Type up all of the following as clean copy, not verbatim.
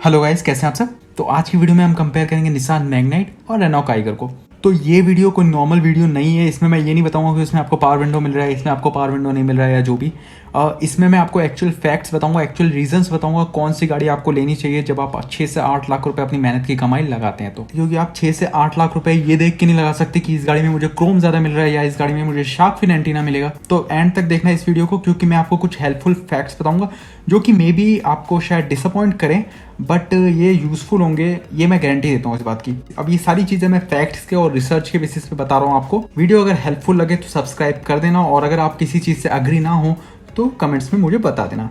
Hello guys, कैसे हैं आप सब। तो आज की वीडियो में हम कंपेयर करेंगे निसान मैग्नाइट और रेनॉ काइगर को। तो ये वीडियो कोई नॉर्मल वीडियो नहीं है। इसमें मैं ये नहीं बताऊंगा कि इसमें आपको पावर विंडो मिल रहा है, इसमें आपको पावर विंडो नहीं मिल रहा है या जो भी। इसमें मैं आपको एक्चुअल फैक्ट्स बताऊंगा, एक्चुअल रीजंस बताऊंगा कौन सी गाड़ी आपको लेनी चाहिए जब आप 6 से 8 लाख रुपए अपनी मेहनत की कमाई लगाते हैं। तो क्योंकि आप 6 से 8 लाख रुपए ये देख के नहीं लगा सकते कि इस गाड़ी में मुझे क्रोम ज्यादा मिल रहा है या इस गाड़ी में मुझे शार्क फिन एंटीना मिलेगा। तो एंड तक देखना इस वीडियो को, क्योंकि मैं आपको कुछ हेल्पफुल फैक्ट्स बताऊंगा जो कि मे बी आपको शायद डिसअपॉइंट करें, बट ये यूजफुल होंगे, ये मैं गारंटी देता हूँ इस बात की। अब ये सारी चीजें मैं फैक्ट्स के और रिसर्च के बेसिस पे बता रहा हूँ आपको। वीडियो अगर हेल्पफुल लगे तो सब्सक्राइब कर देना, और अगर आप किसी चीज से अग्री ना हो तो कमेंट्स में मुझे बता देना।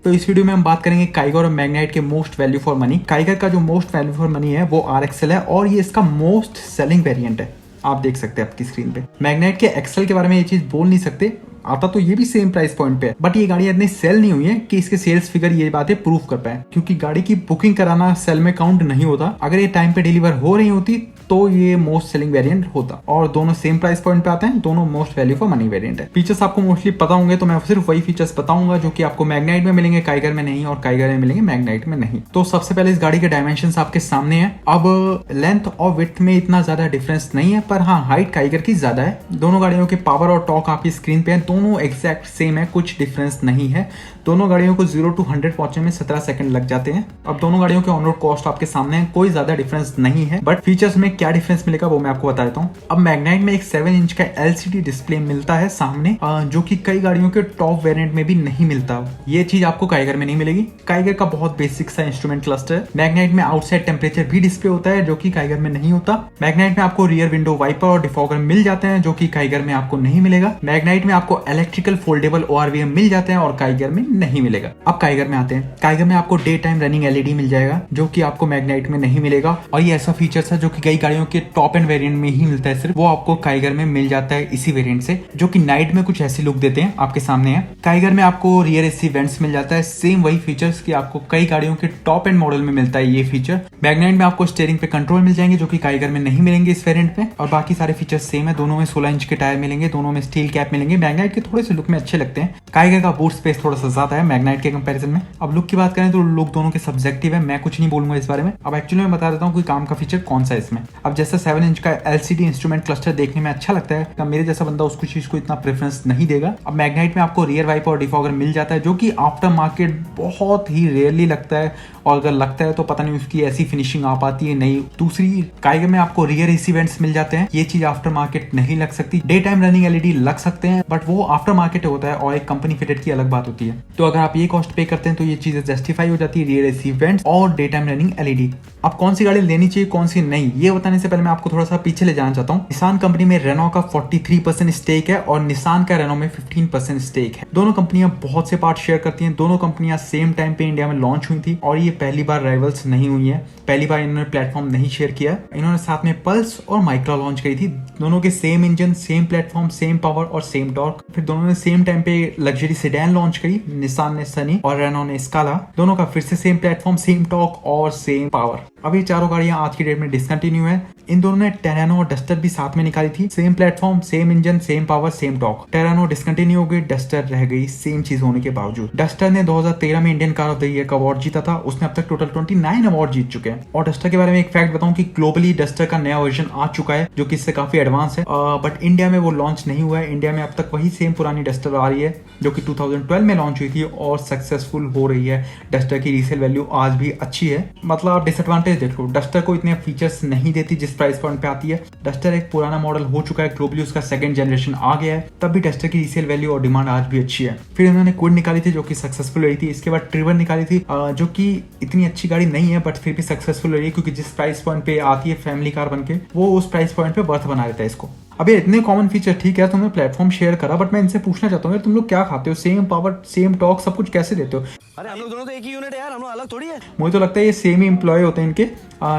तो इस वीडियो में हम बात करेंगे काइगर और मैग्नाइट के most value for money. Kiger का जो मोस्ट वैल्यू फॉर मनी है वो RXL है, और ये इसका मोस्ट सेलिंग वेरिएंट है। आप देख सकते हैं आपकी स्क्रीन पे। मैग्नाइट के XL के बारे में ये चीज बोल नहीं सकते, आता तो ये भी सेम प्राइस पॉइंट पे है, बट ये गाड़ी इतनी सेल नहीं हुई है कि इसके सेल्स फिगर ये बातें प्रूव कर पाए, क्योंकि गाड़ी की बुकिंग कराना सेल में काउंट नहीं होता। अगर ये टाइम पे डिलीवर हो रही होती तो ये मोस्ट सेलिंग वेरिएंट होता, और दोनों सेम प्राइस पॉइंट पे आते हैं, दोनों most value for money variant है। फीचर्स आपको मोस्टली पता होंगे, तो मैं सिर्फ वही फीचर्स बताऊंगा जो कि आपको मैग्नाइट में मिलेंगे, काइगर में नहीं, और काइगर में मिलेंगे, मैग्नाइट में नहीं। तो सबसे पहले इस गाड़ी के डायमेंशंस आपके सामने है। अब लेंथ और विड्थ में इतना ज्यादा डिफरेंस नहीं है, पर हाँ हाइट काइगर की ज्यादा है। दोनों गाड़ियों के पावर और टॉर्क आपकी स्क्रीन पे है, दोनों एग्जैक्ट सेम है, कुछ डिफरेंस नहीं है। दोनों गाड़ियों को 0 to 100 पहुंचने में 17 सेकंड लग जाते हैं। अब दोनों गाड़ियों के ऑन रोड कॉस्ट आपके सामने है, कोई ज्यादा डिफरेंस नहीं है, बट फीचर्स में क्या डिफरेंस मिलेगा वो मैं आपको बता देता हूँ। अब मैग्नाइट में एक 7 इंच का LCD डिस्प्ले मिलता है सामने, जो कि कई गाड़ियों के टॉप वेरिएंट में भी नहीं मिलता। ये चीज आपको काइगर में नहीं मिलेगी। काइगर का बहुत बेसिक सा इंस्ट्रूमेंट क्लस्टर है। मैग्नाइट में आउटसाइड टेम्परेचर भी डिस्प्ले होता है, जो कि काइगर में नहीं होता। मैग्नाइट में आपको रियर विंडो वाइपर और डिफॉगर मिल जाते हैं, जो कि काइगर में आपको नहीं मिलेगा। मैग्नाइट में आपको इलेक्ट्रिकल फोल्डेबल ORVM मिल जाते हैं, और काइगर में नहीं मिलेगा। अब काइगर में आते हैं। काइगर में आपको डे टाइम रनिंग LED मिल जाएगा, जो कि आपको मैग्नाइट में नहीं मिलेगा। और ये ऐसा फीचर्स है जो कि कई गाड़ियों के टॉप एंड वेरिएंट में ही मिलता है, सिर्फ वो आपको काइगर में मिल जाता है इसी वेरिएंट से, जो कि नाइट में कुछ ऐसी लुक देते हैं। आपके सामने है। काइगर में आपको रियर AC वेंट्स मिल जाता है, सेम वही फीचर्स कि आपको कई गाड़ियों के टॉप एंड मॉडल में मिलता है ये फीचर। मैग्नाइट में आपको स्टीयरिंग पे कंट्रोल मिल जाएंगे, जो कि काइगर में नहीं मिलेंगे इस वेरिएंट में। और बाकी सारे फीचर्स सेम है। दोनों में 16 इंच के टायर मिलेंगे, दोनों में स्टील कैप मिलेंगे। मैग्नाइट के थोड़े से लुक में अच्छे लगते हैं। काइगर का बूट स्पेस थोड़ा सा ज्यादा है मैग्नाइट के कंपैरिजन में। अब लुक की बात करें तो लुक दोनों के सब्जेक्टिव है, मैं कुछ नहीं बोलूंगा इस बारे में। अब एक्चुअली मैं बता देता हूँ कोई काम का फीचर कौन सा है इसमें। अब जैसे 7 इंच का LCD इंस्ट्रूमेंट क्लस्टर देखने में अच्छा लगता है, मेरे जैसा बंदा उसको चीज को इतना प्रेफरेंस नहीं देगा। अब मैग्नाइट में आपको रियर वाइपर और डिफॉगर मिल जाता है, जो कि आफ्टर मार्केट बहुत ही रेयरली लगता है, और अगर लगता है तो पता नहीं उसकी ऐसी फिनिशिंग आ पाती है नहीं। दूसरी, काइगर में आपको रियर AC वेंट्स मिल जाते हैं, ये चीज आफ्टर मार्केट नहीं लग सकती। डे टाइम रनिंग LED लग सकते हैं, बट वो आफ्टर मार्केट होता है और एक कंपनी फिटेड की अलग बात होती है। तो अगर आप ये कॉस्ट पे करते हैं तो ये चीजें जस्टिफाई हो जाती है, रियर AC वेंट्स और डे टाइम रनिंग LED। अब कौन सी गाड़ी लेनी चाहिए कौन सी नहीं, ये बताने से पहले मैं आपको थोड़ा सा पीछे ले जाना चाहता हूँ। निसान कंपनी में रेनॉ का 43% स्टेक है, और निसान का रेनॉ में 15% स्टेक है। दोनों कंपनियां बहुत से पार्ट शेयर करती हैं। दोनों कंपनियां सेम टाइम पे इंडिया में लॉन्च हुई थी, और ये पहली बार राइवल्स नहीं हुई है। पहली बार इन्होंने प्लेटफॉर्म नहीं शेयर किया। इन्होंने साथ में पल्स और माइक्रा लॉन्च करी थी। दोनों के same engine, same platform, same power और सेम टॉर्क। फिर दोनों ने सेम टाइम पे लग्जरी सेडान लॉन्च करी, निसान ने सनी और रेनॉ ने स्काला। दोनों का फिर से सेम प्लेटफॉर्म, सेम टॉर्क और सेम पावर। अब ये चारों गाड़ियां आज की डेट में डिसकंटिन्यू है। इन दोनों ने टेरानो और डस्टर भी साथ में निकाली थी, same platform, same engine, same power, same torque. Terrano discontinue हो गई, डस्टर रह गई सेम चीज होने के बावजूद। डस्टर ने 2013 में Indian car of the year का अवार्ड जीता था। उसने अब तक टोटल 29 अवार्ड जीत चुके हैं। और डस्टर के बारे में एक फैक्ट बताऊं कि ग्लोबली डस्टर का नया वर्जन आ चुका है, जो कि इससे काफी एडवांस है, बट इंडिया में वो लॉन्च नहीं हुआ है। इंडिया में अब तक वही सेम पुरानी डस्टर आ रही है, जो कि 2012 में लॉन्च हुई थी और सक्सेसफुल हो रही है। डस्टर की रीसेल वैल्यू आज भी अच्छी है। मतलब आप डिसएडवांटेज देख लो, डस्टर को इतने फीचर्स नहीं देती जिस प्राइस पॉइंट पे आती है। डस्टर एक पुराना मॉडल हो चुका है, ग्लोबली उसका सेकंड जनरेशन आ गया है, तब भी डस्टर की रीसेल वैल्यू और डिमांड आज भी अच्छी है। फिर इन्होंने क्विड निकाली थी, जो कि सक्सेसफुल रही थी। इसके बाद ट्रिवर निकाली थी, जो कि इतनी अच्छी गाड़ी नहीं है, बट फिर भी सक्सेसफुल रही है, क्योंकि जिस प्राइस पॉइंट पे आती है फैमिली कार बनके, वो उस प्राइस पॉइंट पे वर्थ बना देता है इसको। अब ये इतने कॉमन फीचर ठीक है, तुमने प्लेटफॉर्म शेयर करा, बट मैं इनसे पूछना चाहता हूँ तुम लोग क्या खाते हो, सेम पावर, सेम टॉर्क, सब कुछ कैसे देते हो? अरे हम लोग दोनों तो एक ही यूनिट है यार, हम लोग अलग थोड़ी है। मुझे तो लगता है ये सेम ही एम्प्लॉय होते हैं इनके,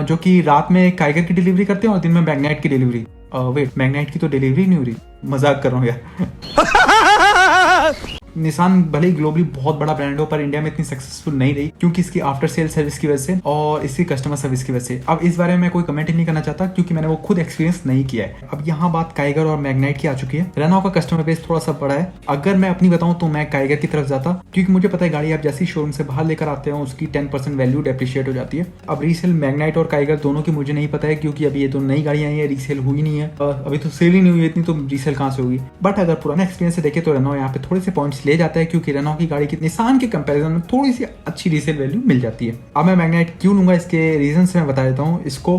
जो कि रात में काइगर की डिलीवरी करते हैं और दिन में मैग्नाइट की डिलीवरी। वेट, मैग्नाइट की तो डिलीवरी नहीं हो रही, मजाक कर रहा हूँ यार। निसान भले ही ग्लोबली बहुत बड़ा ब्रांड हो पर इंडिया में इतनी सक्सेसफुल नहीं रही क्योंकि इसकी आफ्टर सेल सर्विस की वजह से और इसकी कस्टमर सर्विस की वजह से। अब इस बारे में मैं कोई कमेंट ही नहीं करना चाहता क्योंकि मैंने वो खुद एक्सपीरियंस नहीं किया है। अब यहाँ बात काइगर और मैग्नाइट की आ चुकी है। रेनॉ का कस्टमर बेस थोड़ा सा बड़ा है। अगर मैं अपनी बताऊं तो मैं काइगर की तरफ जाता क्योंकि मुझे पता है गाड़ी आप जैसी शोरूम से बाहर लेकर आते हो उसकी 10% वैल्यू डेप्रिशिएट हो जाती है। अब रीसेल मैग्नाइट और काइगर दोनों की मुझे नहीं पता है क्योंकि अभी ये तो नई गाड़ियां आई है, रीसेल हुई नहीं है, अभी तो सेल ही नहीं हुई इतनी, तो रीसेल कहाँ से होगी। बट अगर पुराना एक्सपीरियंस से देखे तो रेनॉ यहाँ पे थोड़े से पॉइंट्स ले जाता है क्योंकि रेनॉ की गाड़ी की निसान के कंपैरिजन में थोड़ी सी अच्छी रीसेल वैल्यू मिल जाती है। अब मैं मैग्नाइट क्यों लूंगा इसके रीजन मैं बता देता हूँ। इसको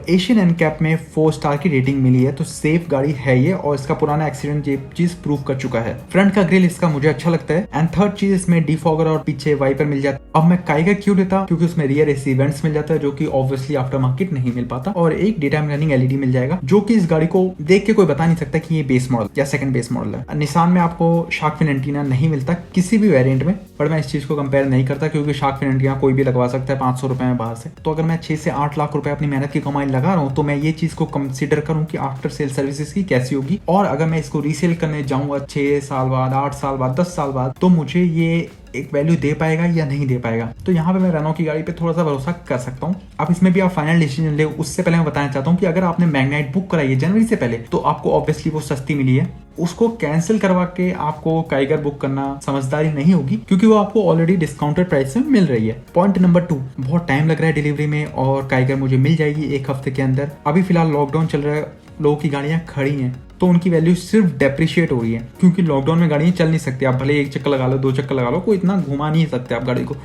एशियन एनकैप में 4 स्टार की रेटिंग मिली है, तो सेफ गाड़ी है ये और इसका पुराना एक्सीडेंट ये चीज प्रूव कर चुका है। फ्रंट का ग्रिल इसका मुझे अच्छा लगता है एंड थर्ड चीज इसमें डिफॉगर और पीछे वाइपर मिल जाता है। अब मैं काइगर क्यों लेता क्योंकि उसमें रियर एसी वेंट्स मिल जाता है जो कि ऑब्वियसली आफ्टर मार्केट नहीं मिल पाता और एक डे टाइम रनिंग एलईडी मिल जाएगा जो कि इस गाड़ी को देख के कोई बता नहीं सकता कि ये बेस मॉडल या सेकंड बेस मॉडल है। निसान में आपको शार्क फिन एंटीना नहीं मिलता किसी भी वेरिएंट में, बट मैं इस चीज को कंपेयर नहीं करता क्योंकि शार्क फिन एंटीना कोई भी लगवा सकता है 500 रुपए में बाहर से। तो अगर मैं 6 से 8 लाख रुपए अपनी मेहनत की कमाई लगा रहा हूँ तो मैं ये चीज को कंसिडर करूँ कि आफ्टर सेल सर्विसेज की कैसी होगी और अगर मैं इसको रीसेल करने जाऊंगा 6 साल बाद, 8 साल बाद, 10 साल बाद तो मुझे ये एक वैल्यू दे पाएगा या नहीं दे पाएगा। तो यहाँ पे मैं रेनॉ की गाड़ी पे थोड़ा सा भरोसा कर सकता हूँ। अब इसमें भी आप फाइनल डिसीजन ले, उससे पहले मैं बताना चाहता हूँ कि अगर आपने मैग्नाइट बुक कराई है जनवरी से पहले तो आपको ऑब्वियसली वो सस्ती मिली है, उसको कैंसिल करवा के आपको काइगर बुक करना समझदारी नहीं होगी क्योंकि वो आपको ऑलरेडी डिस्काउंटेड प्राइस में मिल रही है। पॉइंट नंबर 2, बहुत टाइम लग रहा है डिलीवरी में और काइगर मुझे मिल जाएगी 1 हफ्ते के अंदर। अभी फिलहाल लॉकडाउन चल रहा है, लोगों की गाड़ियां खड़ी हैं तो उनकी वैल्यू सिर्फ डेप्रिशिएट हो रही है क्योंकि लॉकडाउन में गाड़ियां चल नहीं सकती। आप भले 1 चक्कर लगा लो, 2 चक्कर लगा लो, कोई इतना घुमा नहीं सकते आप गाड़ी को।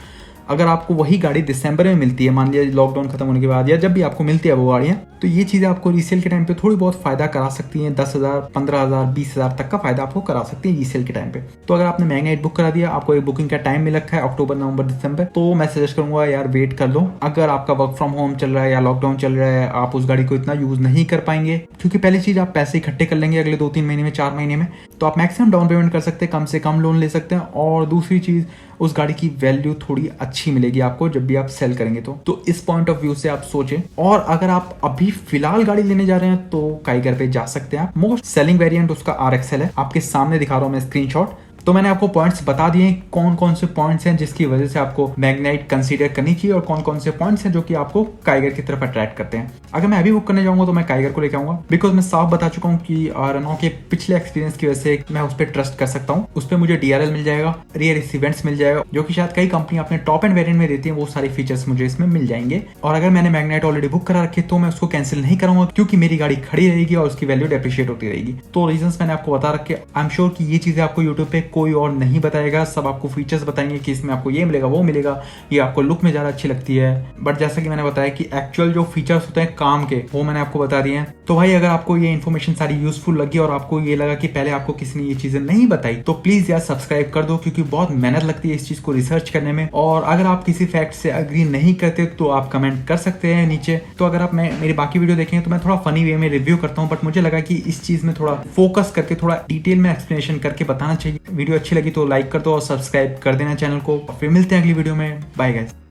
अगर आपको वही गाड़ी दिसंबर में मिलती है, मान लिया लॉकडाउन खत्म होने के बाद या जब भी आपको मिलती है वो गाड़ियां, तो ये चीजें आपको रीसेल के टाइम पे थोड़ी बहुत फायदा करा सकती हैं। 10,000, 15,000, 20,000 तक का फायदा आपको करा सकती है रीसेल के टाइम पे। तो अगर आपने मैग्नाइट बुक करा दिया, आपको एक बुकिंग का टाइम मिल रखा है अक्टूबर, नवंबर, दिसंबर, तो मैं सजेस्ट करूंगा यार वेट कर लो। अगर आपका वर्क फ्रॉम होम चल रहा है या लॉकडाउन चल रहा है, आप उस गाड़ी को इतना यूज नहीं कर पाएंगे क्योंकि पहली चीज आप पैसे इकट्ठे कर लेंगे अगले 2-3 महीने में, 4 महीने में, तो आप मैक्सिमम डाउन पेमेंट कर सकते हैं, कम से कम लोन ले सकते हैं और दूसरी चीज उस गाड़ी की वैल्यू थोड़ी अच्छी मिलेगी आपको जब भी आप सेल करेंगे। तो इस पॉइंट ऑफ व्यू से आप सोचें। और अगर आप अभी फिलहाल गाड़ी लेने जा रहे हैं तो काइगर पे जा सकते हैं आप। मोस्ट सेलिंग वेरिएंट उसका RXL है, आपके सामने दिखा रहा हूं मैं स्क्रीनशॉट। तो मैंने आपको पॉइंट्स बता दिए कौन कौन से पॉइंट्स हैं जिसकी वजह से आपको मैग्नाइट कंसीडर करनी चाहिए और कौन कौन से पॉइंट्स हैं जो कि आपको काइगर की तरफ अट्रैक्ट करते हैं। अगर मैं अभी बुक करने जाऊंगा तो मैं काइगर को लेकर आऊंगा बिकॉज मैं साफ बता चुका हूं कि रेनॉ के पिछले एक्सपीरियंस की वजह से मैं उस पर ट्रस्ट कर सकता हूं। उस पर मुझे DRL मिल जाएगा, रियर एसी वेंट्स मिल जाएगा जो कि शायद कई कंपनी अपने टॉप एंड वेरिएंट में देती है, वो सारे फीचर्स मुझे इसमें मिल जाएंगे। और अगर मैंने मैग्नाइट ऑलरेडी बुक करा रखी तो मैं उसको कैंसिल नहीं करूंगा क्योंकि मेरी गाड़ी खड़ी रहेगी और उसकी वैल्यू डेप्रिशिएट होती रहेगी। तो रीजंस मैंने आपको बता रखे। आई एम श्योर कि ये चीजें आपको यूट्यूब पे कोई और नहीं बताएगा, सब आपको फीचर्स बताएंगे कि इसमें आपको ये मिलेगा, वो मिलेगा, ये आपको लुक में ज्यादा अच्छी लगती है। बट जैसा कि मैंने बताया कि एक्चुअल जो फीचर्स होते हैं काम के वो मैंने आपको बता दिए हैं। तो भाई अगर आपको ये इन्फॉर्मेशन सारी यूजफुल लगी और आपको ये लगा कि पहले आपको किसी ने ये चीजें नहीं बताई तो प्लीज यार सब्सक्राइब कर दो क्योंकि बहुत मेहनत लगती है इस चीज को रिसर्च करने में। और अगर आप किसी फैक्ट से अग्री नहीं करते तो आप कमेंट कर सकते हैं नीचे। तो अगर आप मेरी बाकी वीडियो देखेंगे तो मैं थोड़ा फनी वे में रिव्यू करता हूँ, बट मुझे लगा कि इस चीज में थोड़ा फोकस करके थोड़ा डिटेल में एक्सप्लेनेशन करके बताना चाहिए। वीडियो अच्छी लगी तो लाइक कर दो और सब्सक्राइब कर देना चैनल को। फिर मिलते हैं अगली वीडियो में। Bye guys.